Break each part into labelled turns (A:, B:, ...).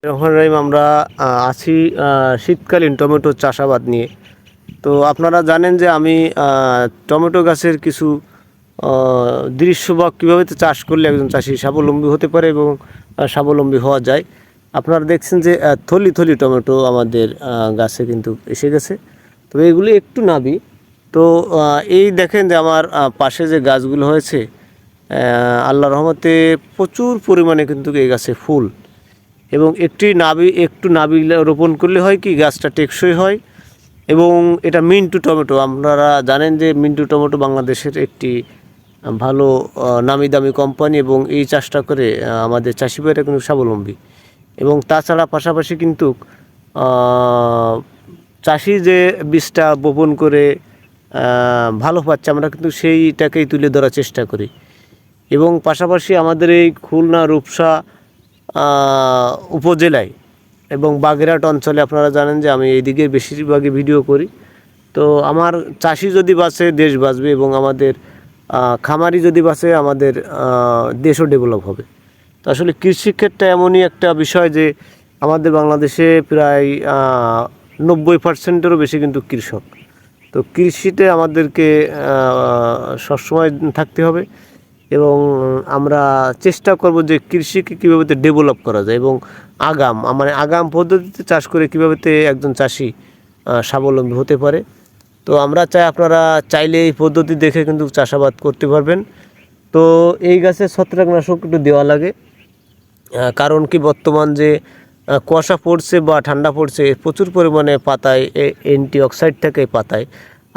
A: রহমান রহিম আমরা আছি শীতকালীন টমেটো চাষাবাদ নিয়ে। তো আপনারা জানেন যে আমি টমেটো গাছের কিছু দৃশ্য বা কীভাবে চাষ করলে একজন চাষি স্বাবলম্বী হতে পারে এবং স্বাবলম্বী হওয়া যায়। আপনারা দেখছেন যে থলি থলি টমেটো আমাদের গাছে কিন্তু এসে গেছে। তবে এগুলি একটু নাবি। তো এই দেখেন যে আমার পাশে যে গাছগুলো হয়েছে, আল্লাহর রহমতে প্রচুর পরিমাণে কিন্তু এই গাছে ফুল। এবং একটু নাবি রোপণ করলে হয় কি গাছটা টেকসই হয়। এবং এটা মিন্টু টমেটো, আপনারা জানেন যে মিন্টু টমেটো বাংলাদেশের একটি ভালো নামি দামি কোম্পানি এবং এই চাষটা করে আমাদের চাষি ভাইরা কিন্তু স্বাবলম্বী। এবং তাছাড়া পাশাপাশি কিন্তু চাষি যে বীজটা বপন করে ভালো পাচ্ছে, আমরা কিন্তু সেইটাকেই তুলে ধরার চেষ্টা করি। এবং পাশাপাশি আমাদের এই খুলনা রূপসা উপজেলায় এবং বাগেরহাট অঞ্চলে আপনারা জানেন যে আমি এইদিকে বেশিরভাগই ভিডিও করি। তো আমার চাষি যদি বাঁচে দেশ বাঁচবে এবং আমাদের খামারি যদি বাঁচে আমাদের দেশও ডেভেলপ হবে। তো আসলে কৃষিক্ষেত্রে এমনই একটা বিষয় যে আমাদের বাংলাদেশে প্রায় 90%-এরও বেশি কিন্তু কৃষক। তো কৃষিতে আমাদেরকে সবসময় থাকতে হবে এবং আমরা চেষ্টা করব যে কৃষিকে কীভাবে ডেভেলপ করা যায় এবং আগাম পদ্ধতিতে চাষ করে কীভাবে একজন চাষি স্বাবলম্বী হতে পারে। তো আমরা চাই আপনারা চাইলে এই পদ্ধতি দেখে কিন্তু চাষাবাদ করতে পারবেন। তো এই গাছে ছত্রাকনাশক একটু দেওয়া লাগে, কারণ কি বর্তমান যে কুয়াশা পড়ছে বা ঠান্ডা পড়ছে, প্রচুর পরিমাণে পাতায় অ্যান্টিঅক্সাইড থাকে পাতায়।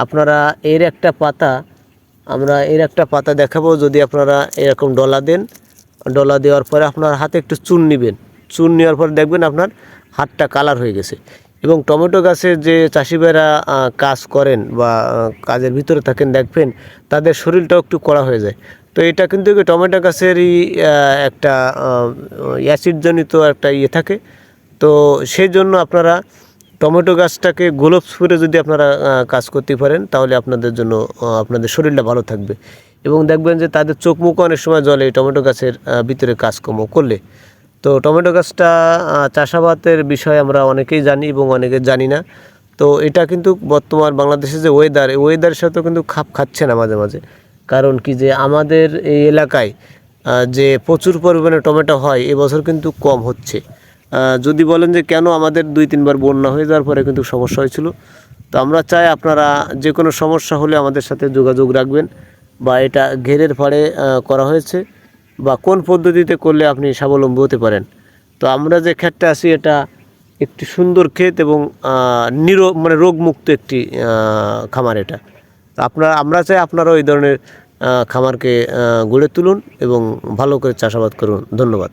A: আপনারা আমরা এর একটা পাতা দেখাবো, যদি আপনারা এরকম ডলা দেন, ডলা দেওয়ার পরে আপনার হাতে একটু চুন নেবেন, চুন নেওয়ার পরে দেখবেন আপনার হাতটা কালার হয়ে গেছে। এবং টমেটো গাছের যে চাষি ভাইরা কাজ করেন বা কাজের ভিতরে থাকেন, দেখবেন তাদের শরীরটাও একটু কড়া হয়ে যায়। তো এটা কিন্তু টমেটো গাছেরই একটা অ্যাসিডজনিত একটা থাকে। তো সেই জন্য আপনারা টমেটো গাছটাকে গ্লোভস পরে যদি আপনারা কাজ করতে পারেন, তাহলে আপনাদের জন্য আপনাদের শরীরটা ভালো থাকবে। এবং দেখবেন যে তাদের চোখ মুখ অনেক সময় জ্বলে টমেটো গাছের ভিতরে কাজকর্ম করলে। তো টমেটো গাছটা চাষাবাদের বিষয়ে আমরা অনেকেই জানি এবং অনেকে জানি না। তো এটা কিন্তু বর্তমান বাংলাদেশে যে ওয়েদারের সাথেও কিন্তু খাপ খাচ্ছে না মাঝে মাঝে। কারণ কি যে আমাদের এই এলাকায় যে প্রচুর পরিমাণে টমেটো হয়, এবছর কিন্তু কম হচ্ছে। যদি বলেন যে কেন, আমাদের 2-3 বার বন্যা হয়ে যাওয়ার পরে কিন্তু সমস্যা হয়েছিল। তো আমরা চাই আপনারা যে কোনো সমস্যা হলে আমাদের সাথে যোগাযোগ রাখবেন, বা এটা ঘেরের ফাড়ে করা হয়েছে বা কোন পদ্ধতিতে করলে আপনি স্বাবলম্বী হতে পারেন। তো আমরা যে ক্ষেতটা আছি এটা একটি সুন্দর ক্ষেত এবং রোগমুক্ত একটি খামার এটা। তো আমরা চাই আপনারা ওই ধরনের খামারকে গড়ে তুলুন এবং ভালো করে চাষাবাদ করুন। ধন্যবাদ।